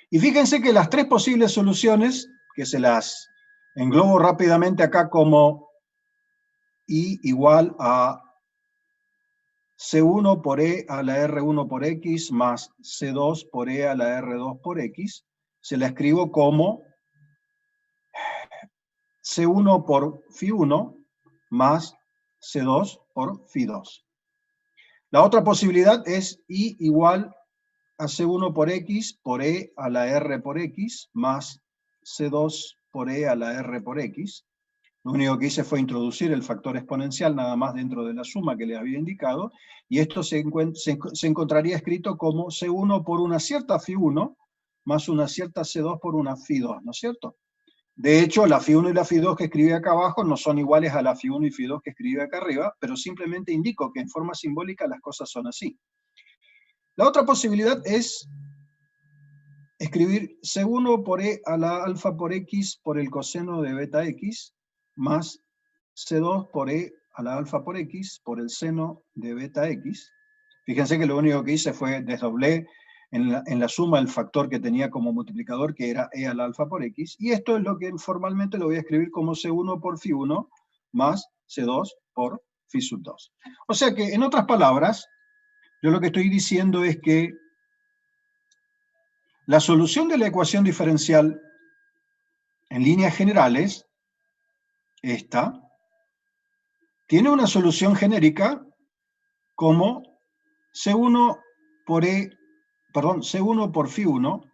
Y fíjense que las tres posibles soluciones, que se las englobo rápidamente acá como I igual a C1 por E a la R1 por X más C2 por E a la R2 por X, se la escribo como C1 por Φ1 más C2 por Φ2. La otra posibilidad es I igual a C1 por X por E a la R por X más C2 por E a la R por X. Lo único que hice fue introducir el factor exponencial nada más dentro de la suma que les había indicado, y esto se encontraría escrito como C1 por una cierta Φ1 más una cierta C2 por una Φ2, ¿no es cierto? De hecho, la Φ1 y la Φ2 que escribí acá abajo no son iguales a la Φ1 y Φ2 que escribí acá arriba, pero simplemente indico que en forma simbólica las cosas son así. La otra posibilidad es escribir C1 por E a la alfa por X por el coseno de beta X más C2 por E a la alfa por X por el seno de beta X. Fíjense que lo único que hice fue desdoblé en la suma el factor que tenía como multiplicador, que era E a la alfa por X, y esto es lo que formalmente lo voy a escribir como C1 por Φ1 más C2 por Φ sub 2. O sea que, en otras palabras, yo lo que estoy diciendo es que la solución de la ecuación diferencial, en líneas generales, esta, tiene una solución genérica como C1 por C1 por Φ1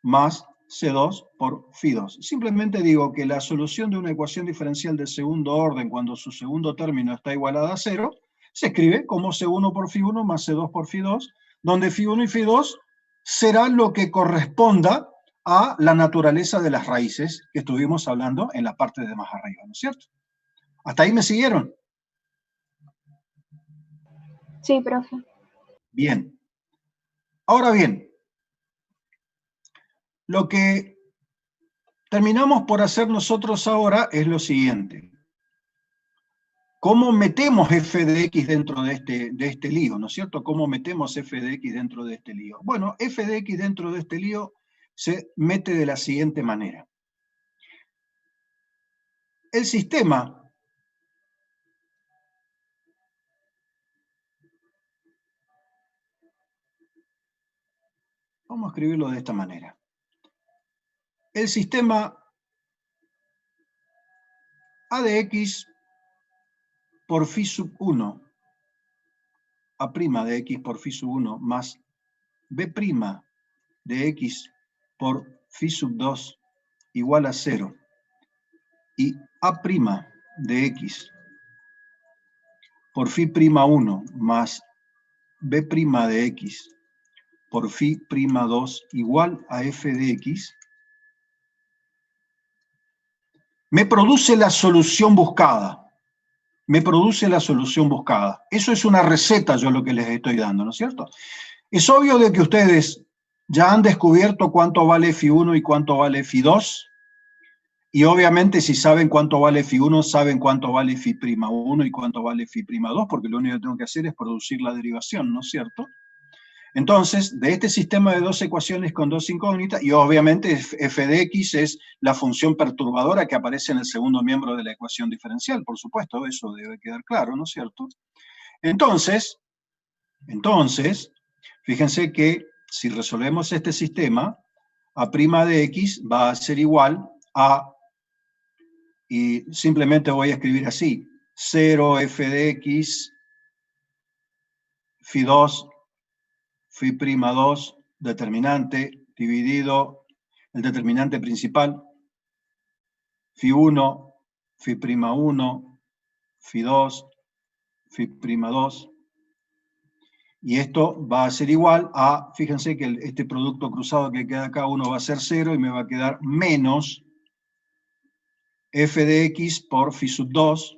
más C2 por Φ2. Simplemente digo que la solución de una ecuación diferencial de segundo orden cuando su segundo término está igualada a 0, se escribe como C1 por Φ1 más C2 por Φ2, donde Φ1 y Φ2 será lo que corresponda a la naturaleza de las raíces que estuvimos hablando en la parte de más arriba, ¿no es cierto? ¿Hasta ahí me siguieron? Sí, profe. Bien. Ahora bien, lo que terminamos por hacer nosotros ahora es lo siguiente. ¿Cómo metemos f de x dentro de este lío, ¿no es cierto? ¿Cómo metemos f de x dentro de este lío? Bueno, f de x dentro de este lío se mete de la siguiente manera. El sistema vamos a escribirlo de esta manera. El sistema a de x por phi sub 1, a' de x por phi sub 1 más b' de x por phi sub 2 igual a 0, y a' de x por phi' 1 más b' de x por phi' 2 igual a f de x, me produce la solución buscada. Me produce la solución buscada. Eso es una receta, yo lo que les estoy dando, ¿no es cierto? Es obvio de que ustedes ya han descubierto cuánto vale Φ1 y cuánto vale Φ2, y obviamente si saben cuánto vale Φ1, saben cuánto vale Φ'1 y cuánto vale Φ'2, porque lo único que tengo que hacer es producir la derivación, ¿no es cierto? Entonces, de este sistema de dos ecuaciones con dos incógnitas, y obviamente f de x es la función perturbadora que aparece en el segundo miembro de la ecuación diferencial, por supuesto, eso debe quedar claro, ¿no es cierto? Entonces, fíjense que si resolvemos este sistema, a' de x va a ser igual a, y simplemente voy a escribir así, 0 f de x, Φ2, Φ'2, determinante, dividido el determinante principal, Φ1, Φ'1, Φ2, Φ'2, y esto va a ser igual a, fíjense que este producto cruzado que queda acá, uno va a ser 0 y me va a quedar menos f de x por Φ sub 2,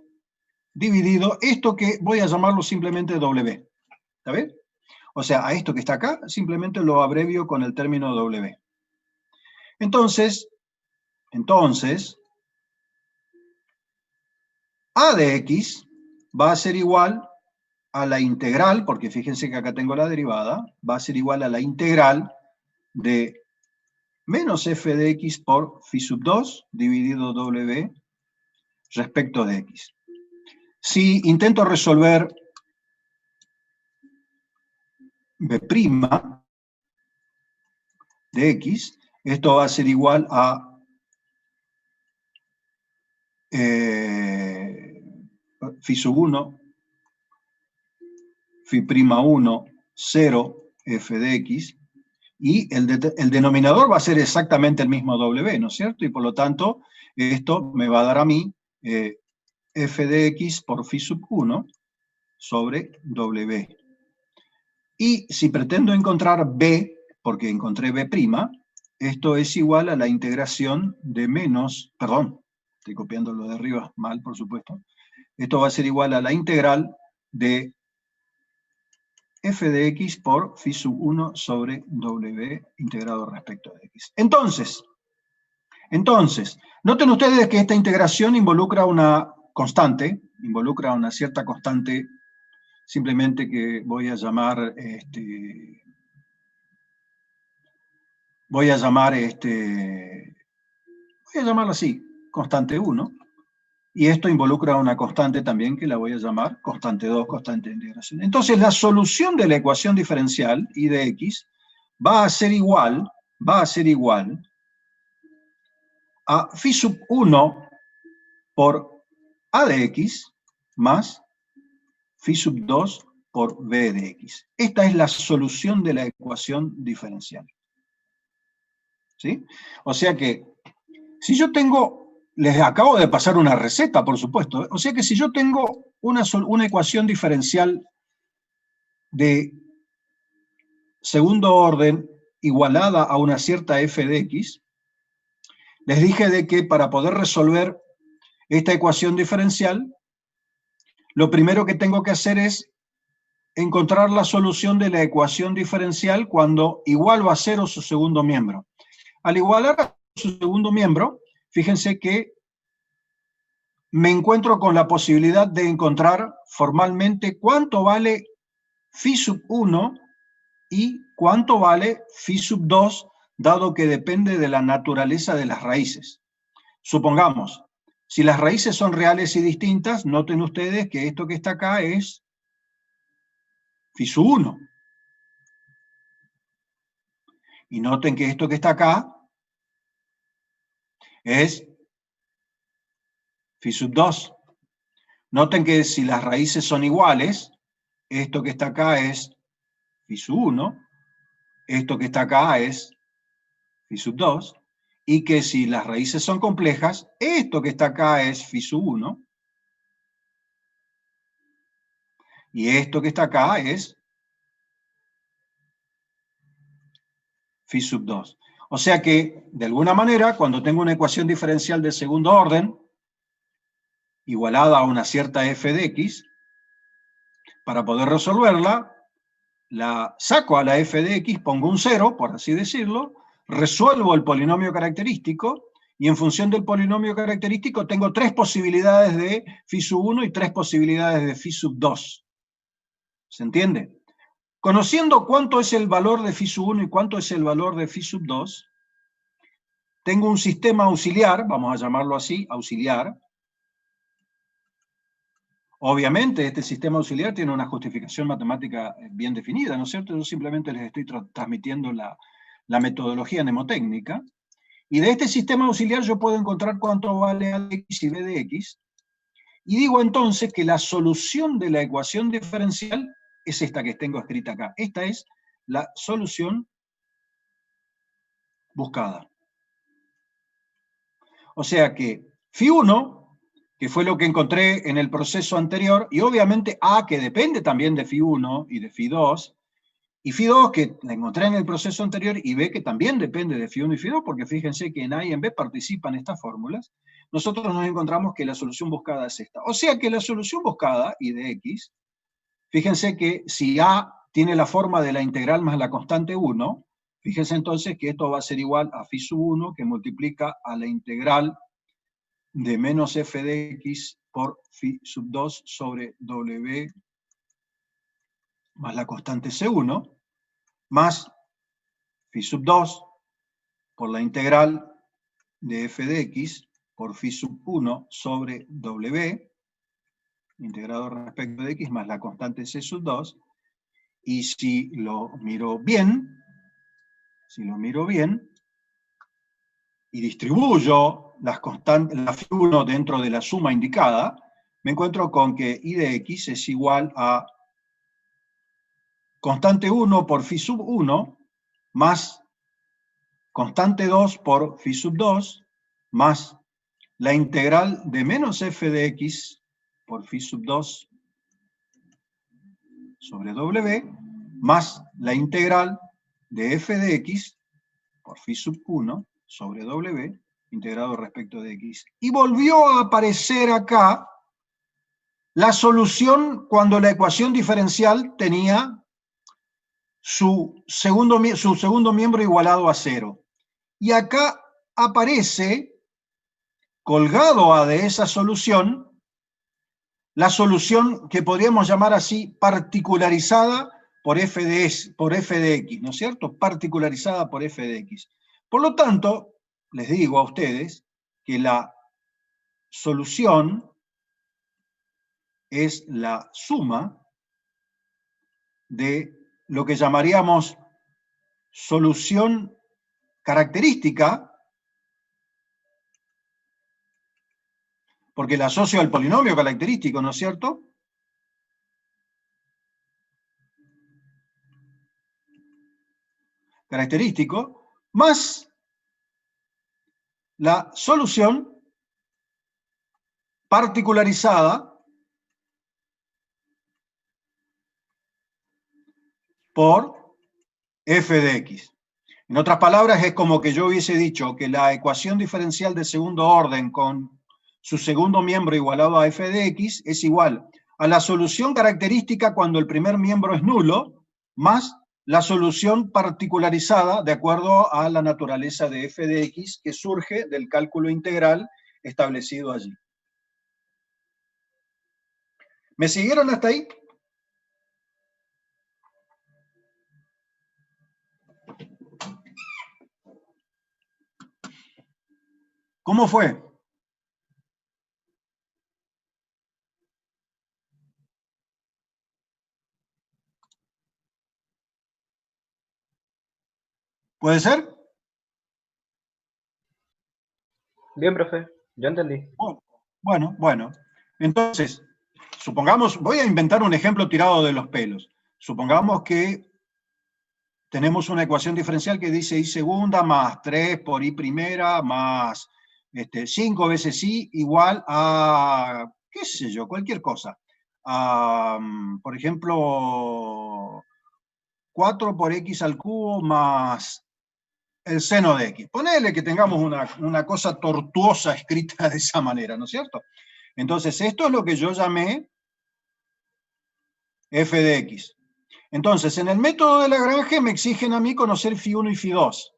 dividido esto que voy a llamarlo simplemente W. ¿Está bien? O sea, a esto que está acá, simplemente lo abrevio con el término W. Entonces, a de x va a ser igual a la integral, porque fíjense que acá tengo la derivada, va a ser igual a la integral de menos f de x por phi sub 2 dividido w respecto de x. Si intento resolver b' de x, esto va a ser igual a phi sub 1, phi' 1, 0, f de x, y el denominador va a ser exactamente el mismo w, ¿no es cierto? Y por lo tanto, esto me va a dar a mí f de x por phi sub 1 sobre w. Y si pretendo encontrar b, porque encontré b', esto es igual a la integración de menos, perdón, estoy copiando lo de arriba mal, por supuesto. Esto va a ser igual a la integral de f de x por phi sub 1 sobre w integrado respecto de x. Entonces, noten ustedes que esta integración involucra una constante, involucra una cierta constante, simplemente que voy a llamar así, constante 1, y esto involucra una constante también que la voy a llamar constante 2, constante de integración. Entonces la solución de la ecuación diferencial, y de x, va a ser igual a phi sub 1 por a de x más phi sub 2 por b de x. Esta es la solución de la ecuación diferencial. ¿Sí? O sea que, si yo tengo, les acabo de pasar una receta, por supuesto, o sea que si yo tengo una ecuación diferencial de segundo orden igualada a una cierta f de x, les dije de que para poder resolver esta ecuación diferencial, lo primero que tengo que hacer es encontrar la solución de la ecuación diferencial cuando igualo a 0 su segundo miembro. Al igualar a su segundo miembro, fíjense que me encuentro con la posibilidad de encontrar formalmente cuánto vale phi sub 1 y cuánto vale phi sub 2, dado que depende de la naturaleza de las raíces. Supongamos, si las raíces son reales y distintas, noten ustedes que esto que está acá es phi sub 1. Y noten que esto que está acá es phi sub 2. Noten que si las raíces son iguales, esto que está acá es phi sub 1, esto que está acá es phi sub 2, y que si las raíces son complejas, esto que está acá es phi sub 1, y esto que está acá es phi sub 2. O sea que, de alguna manera, cuando tengo una ecuación diferencial de segundo orden, igualada a una cierta f de x, para poder resolverla, la saco a la f de x, pongo un 0, por así decirlo, resuelvo el polinomio característico, y en función del polinomio característico tengo 3 posibilidades de phi sub 1 y 3 posibilidades de phi sub 2. ¿Se entiende? Conociendo cuánto es el valor de phi sub 1 y cuánto es el valor de phi sub 2, tengo un sistema auxiliar, vamos a llamarlo así, auxiliar. Obviamente, este sistema auxiliar tiene una justificación matemática bien definida, ¿no es cierto? Yo simplemente les estoy transmitiendo la metodología mnemotécnica. Y de este sistema auxiliar yo puedo encontrar cuánto vale a de x y b de x. Y digo entonces que la solución de la ecuación diferencial es esta que tengo escrita acá. Esta es la solución buscada. O sea que phi 1, que fue lo que encontré en el proceso anterior, y obviamente A, que depende también de phi 1 y de phi 2, y phi 2, que la encontré en el proceso anterior, y B, que también depende de phi 1 y phi 2, porque fíjense que en A y en B participan estas fórmulas, nosotros nos encontramos que la solución buscada es esta. O sea que la solución buscada, y de x, fíjense que si A tiene la forma de la integral más la constante 1, fíjense entonces que esto va a ser igual a phi sub 1, que multiplica a la integral de menos f de x por phi sub 2 sobre w más la constante C1, más phi sub 2 por la integral de f de x por phi sub 1 sobre w, integrado respecto de x, más la constante C sub 2, y si lo miro bien, y distribuyo las constantes, la phi 1 dentro de la suma indicada, me encuentro con que y de x es igual a constante 1 por phi sub 1 más constante 2 por phi sub 2 más la integral de menos f de x por phi sub 2 sobre w más la integral de f de x por phi sub 1 sobre w integrado respecto de x. Y volvió a aparecer acá la solución cuando la ecuación diferencial tenía su segundo miembro igualado a 0. Y acá aparece, colgado a de esa solución, la solución que podríamos llamar así particularizada por f de x, ¿no es cierto? Particularizada por f de x. Por lo tanto, les digo a ustedes que la solución es la suma de lo que llamaríamos solución característica, porque la asocio al polinomio característico, ¿no es cierto? Característico, más la solución particularizada por f de x. En otras palabras, es como que yo hubiese dicho que la ecuación diferencial de segundo orden con su segundo miembro igualado a f de x es igual a la solución característica cuando el primer miembro es nulo, más la solución particularizada de acuerdo a la naturaleza de f de x que surge del cálculo integral establecido allí. ¿Me siguieron hasta ahí? ¿Cómo fue? ¿Puede ser? Bien, profe, yo entendí. Bueno. Entonces, supongamos, voy a inventar un ejemplo tirado de los pelos. Supongamos que tenemos una ecuación diferencial que dice y segunda más 3 por y primera más 5 veces y igual a, qué sé yo, cualquier cosa. Por ejemplo, 4 por x al cubo más el seno de x. Ponele que tengamos una cosa tortuosa escrita de esa manera, ¿no es cierto? Entonces, esto es lo que yo llamé f de x. Entonces, en el método de Lagrange me exigen a mí conocer phi 1 y phi 2.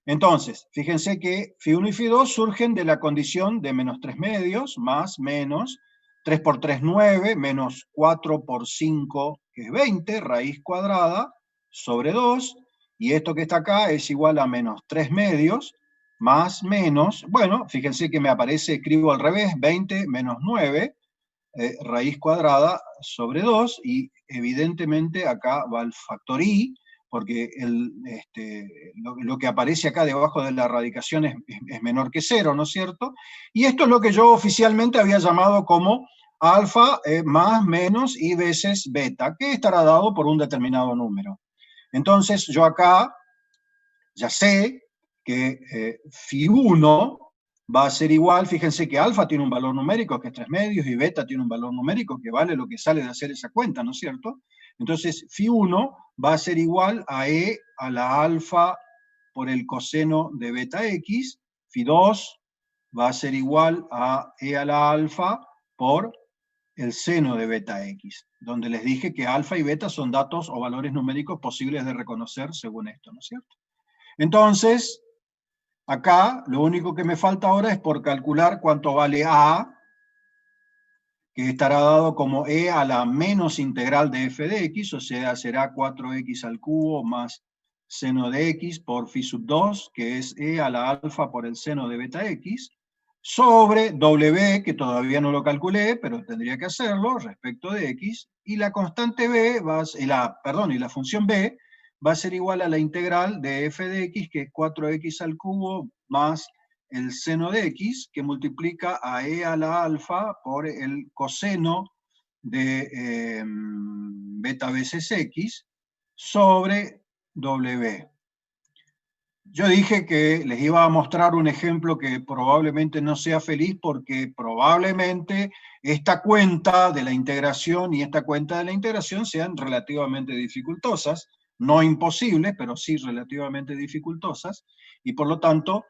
Entonces, fíjense que phi 1 y phi 2 surgen de la condición de menos 3 medios, más, menos, 3 por 3, 9, menos 4 por 5, que es 20, raíz cuadrada, sobre 2, y esto que está acá es igual a menos 3 medios, más, menos, bueno, fíjense que me aparece, escribo al revés, 20 menos 9, raíz cuadrada sobre 2, y evidentemente acá va el factor i, porque lo que aparece acá debajo de la radicación es menor que 0, ¿no es cierto? Y esto es lo que yo oficialmente había llamado como alfa más menos i veces beta, que estará dado por un determinado número. Entonces yo acá ya sé que phi 1 va a ser igual, fíjense que alfa tiene un valor numérico que es 3 medios y beta tiene un valor numérico que vale lo que sale de hacer esa cuenta, ¿no es cierto? Entonces, phi 1 va a ser igual a e a la alfa por el coseno de beta x, phi 2 va a ser igual a e a la alfa por el seno de beta x, donde les dije que alfa y beta son datos o valores numéricos posibles de reconocer según esto, ¿no es cierto? Entonces, acá lo único que me falta ahora es por calcular cuánto vale A, que estará dado como e a la menos integral de f de x, o sea, será 4x al cubo más seno de x por phi sub 2, que es e a la alfa por el seno de beta x, sobre w, que todavía no lo calculé, pero tendría que hacerlo, respecto de x, y la constante b, y la función b, va a ser igual a la integral de f de x, que es 4x al cubo más el seno de x, que multiplica a e a la alfa por el coseno de beta veces x sobre w. Yo dije que les iba a mostrar un ejemplo que probablemente no sea feliz, porque probablemente esta cuenta de la integración y esta cuenta de la integración sean relativamente dificultosas, no imposibles, pero sí relativamente dificultosas, y por lo tanto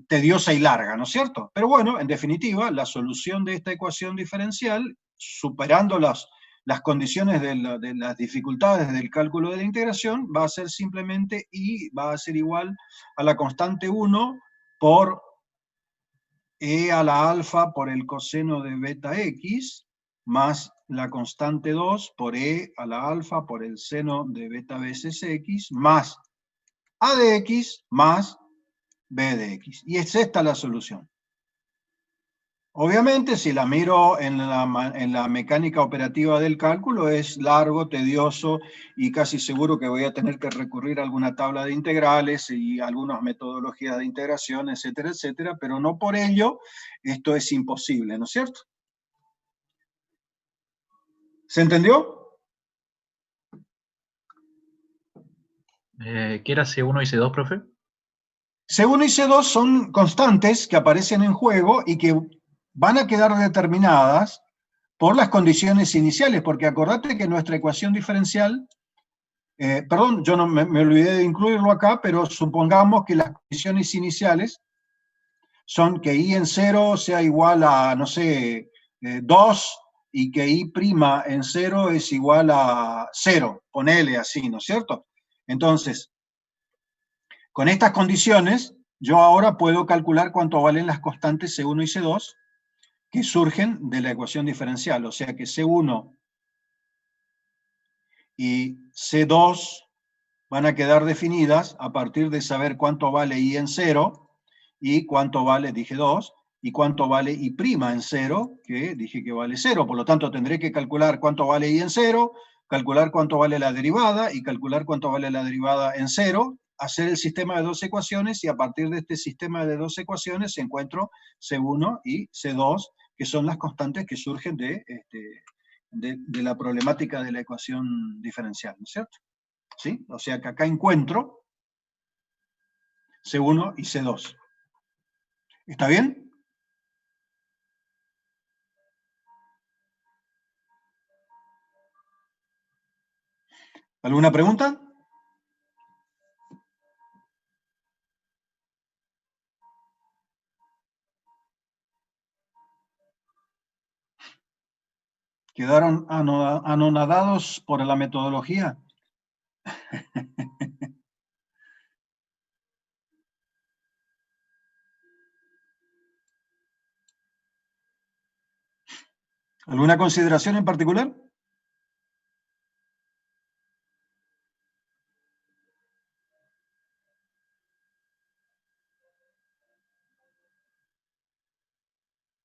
tediosa y larga, ¿no es cierto? Pero bueno, en definitiva, la solución de esta ecuación diferencial, superando las condiciones de las dificultades del cálculo de la integración, va a ser simplemente y va a ser igual a la constante 1 por e a la alfa por el coseno de beta x, más la constante 2 por e a la alfa por el seno de beta veces x, más a de x más b de x. Y es esta la solución. Obviamente, si la miro en la mecánica operativa del cálculo, es largo, tedioso, y casi seguro que voy a tener que recurrir a alguna tabla de integrales y algunas metodologías de integración, etcétera, etcétera, pero no por ello esto es imposible, ¿no es cierto? ¿Se entendió? ¿Qué era C1 y C2, profe? C1 y C2 son constantes que aparecen en juego y que van a quedar determinadas por las condiciones iniciales, porque acordate que nuestra ecuación diferencial, perdón, yo no me olvidé de incluirlo acá, pero supongamos que las condiciones iniciales son que i en 0 sea igual a, no sé, 2, y que i' en 0 es igual a 0, ponele así, ¿no es cierto? Entonces, con estas condiciones, yo ahora puedo calcular cuánto valen las constantes C1 y C2 que surgen de la ecuación diferencial, o sea que C1 y C2 van a quedar definidas a partir de saber cuánto vale i en 0 y cuánto vale, dije 2, y cuánto vale i' en 0, que dije que vale 0. Por lo tanto, tendré que calcular cuánto vale i en 0, calcular cuánto vale la derivada y calcular cuánto vale la derivada en 0, hacer el sistema de dos ecuaciones, y a partir de este sistema de dos ecuaciones encuentro C1 y C2, que son las constantes que surgen de la problemática de la ecuación diferencial, ¿no es cierto? ¿Sí? O sea que acá encuentro C1 y C2. ¿Está bien? ¿Alguna pregunta? ¿Quedaron anonadados por la metodología? ¿Alguna consideración en particular?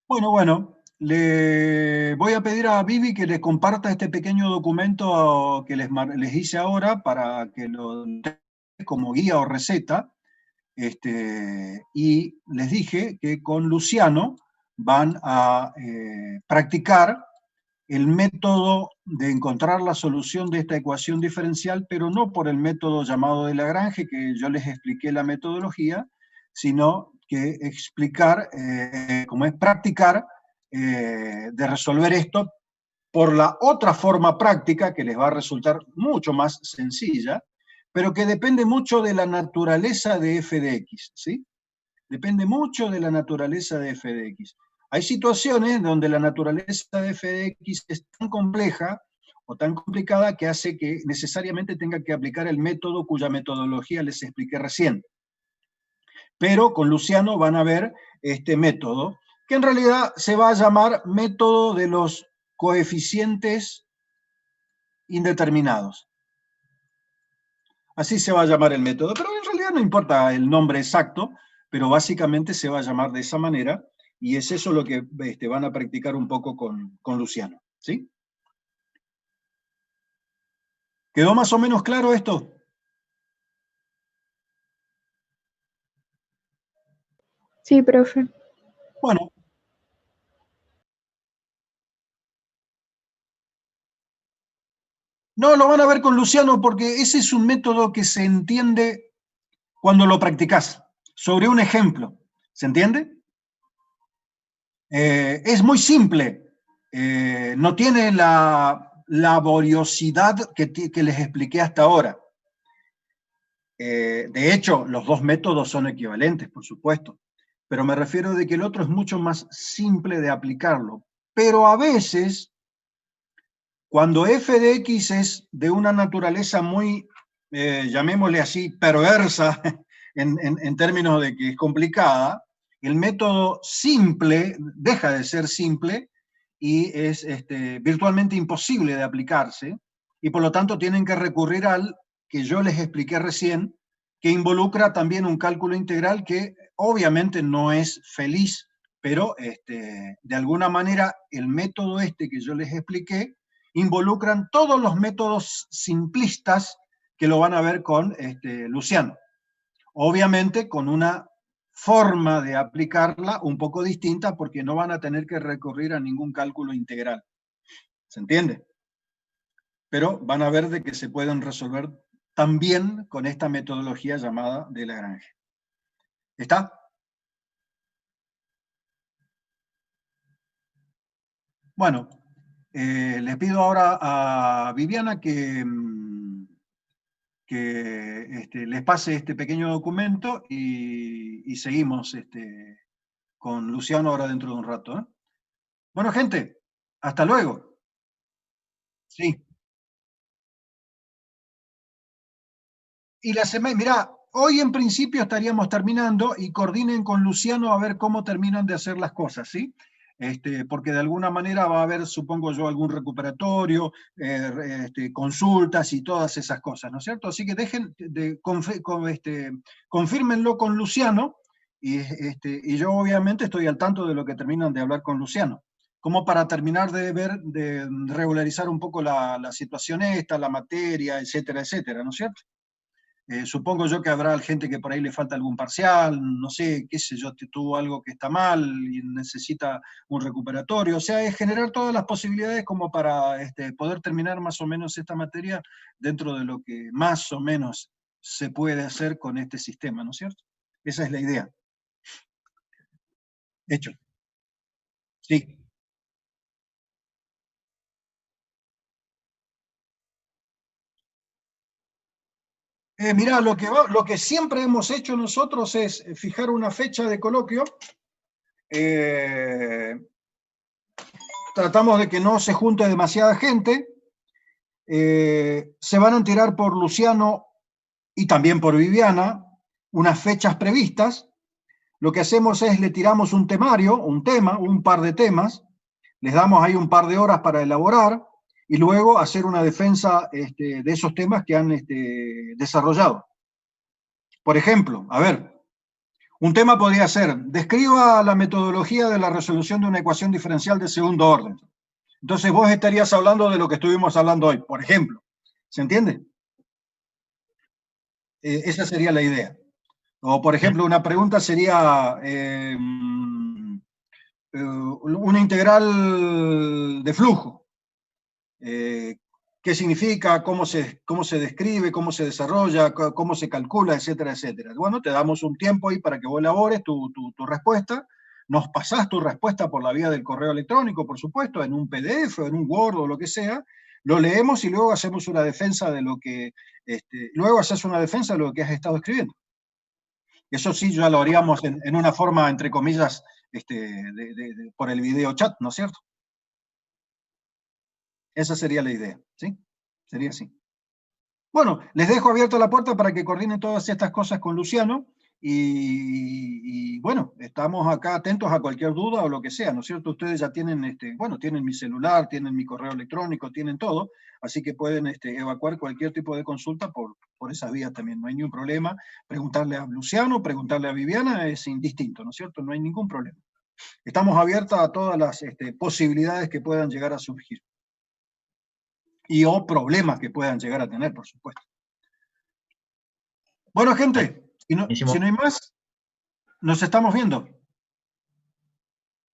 Bueno, le voy a pedir a Vivi que le comparta este pequeño documento que les hice ahora para que lo tengan como guía o receta. Y les dije que con Luciano van a practicar el método de encontrar la solución de esta ecuación diferencial, pero no por el método llamado de Lagrange, que yo les expliqué la metodología, sino que explicar, como es practicar, de resolver esto por la otra forma práctica que les va a resultar mucho más sencilla, pero que depende mucho de la naturaleza de f de x, ¿sí? Depende mucho de la naturaleza de f de x. Hay situaciones donde la naturaleza de f de x es tan compleja o tan complicada que hace que necesariamente tenga que aplicar el método cuya metodología les expliqué recién. Pero con Luciano van a ver este método que en realidad se va a llamar método de los coeficientes indeterminados. Así se va a llamar el método, pero en realidad no importa el nombre exacto, pero básicamente se va a llamar de esa manera, y es eso lo que van a practicar un poco con Luciano, ¿sí? ¿Quedó más o menos claro esto? Sí, profe. Bueno. No, lo van a ver con Luciano porque ese es un método que se entiende cuando lo practicás, sobre un ejemplo. ¿Se entiende? Es muy simple. No tiene la laboriosidad que les expliqué hasta ahora. De hecho, los dos métodos son equivalentes, por supuesto, pero me refiero de que el otro es mucho más simple de aplicarlo. Pero a veces, cuando f de x es de una naturaleza muy, llamémosle así, perversa, en términos de que es complicada, el método simple deja de ser simple y es virtualmente imposible de aplicarse, y por lo tanto tienen que recurrir al que yo les expliqué recién, que involucra también un cálculo integral que obviamente no es feliz, pero de alguna manera el método que yo les expliqué involucran todos los métodos simplistas que lo van a ver con Luciano. Obviamente con una forma de aplicarla un poco distinta porque no van a tener que recurrir a ningún cálculo integral. ¿Se entiende? Pero van a ver de que se pueden resolver también con esta metodología llamada de Lagrange. ¿Está? Bueno, les pido ahora a Viviana que les pase este pequeño documento y seguimos con Luciano ahora dentro de un rato. ¿Eh? Bueno, gente, hasta luego. Sí. Y la semana, mirá, hoy en principio estaríamos terminando y coordinen con Luciano a ver cómo terminan de hacer las cosas, ¿sí? Porque de alguna manera va a haber, supongo yo, algún recuperatorio, consultas y todas esas cosas, ¿no es cierto? Así que confírmenlo con Luciano y yo obviamente estoy al tanto de lo que terminan de hablar con Luciano, como para terminar de regularizar un poco la situación la materia, etcétera, etcétera, ¿no es cierto? Supongo yo que habrá gente que por ahí le falta algún parcial, no sé, qué sé yo, tuvo algo que está mal y necesita un recuperatorio. O sea, es generar todas las posibilidades como para poder terminar más o menos esta materia dentro de lo que más o menos se puede hacer con este sistema, ¿no es cierto? Esa es la idea. Hecho. Sí. Mirá, lo que siempre hemos hecho nosotros es fijar una fecha de coloquio. Tratamos de que no se junte demasiada gente. Se van a tirar por Luciano y también por Viviana unas fechas previstas. Lo que hacemos es le tiramos un temario, un tema, un par de temas, les damos ahí un par de horas para elaborar y luego hacer una defensa de esos temas que han desarrollado. Por ejemplo, a ver, un tema podría ser, describa la metodología de la resolución de una ecuación diferencial de segundo orden. Entonces vos estarías hablando de lo que estuvimos hablando hoy, por ejemplo. ¿Se entiende? Esa sería la idea. O, por ejemplo, una pregunta sería una integral de flujo. ¿Qué significa? ¿Cómo se describe? ¿Cómo se desarrolla? ¿Cómo se calcula? Etcétera, etcétera. Bueno, te damos un tiempo ahí para que vos elabores tu respuesta. Nos pasás tu respuesta por la vía del correo electrónico, por supuesto, en un PDF o en un Word o lo que sea. Lo leemos y luego hacemos una defensa de lo que... luego haces una defensa de lo que has estado escribiendo. Eso sí, ya lo haríamos en una forma, entre comillas, por el video chat, ¿no es cierto? Esa sería la idea, ¿sí? Sería así. Bueno, les dejo abierta la puerta para que coordinen todas estas cosas con Luciano Y bueno, estamos acá atentos a cualquier duda o lo que sea, ¿no es cierto? Ustedes ya tienen, bueno, tienen mi celular, tienen mi correo electrónico, tienen todo, así que pueden evacuar cualquier tipo de consulta por esas vías también, no hay ningún problema. Preguntarle a Luciano, preguntarle a Viviana es indistinto, ¿no es cierto? No hay ningún problema. Estamos abiertos a todas las posibilidades que puedan llegar a surgir. Y o problemas que puedan llegar a tener, por supuesto. Bueno, gente, si no hay más, nos estamos viendo.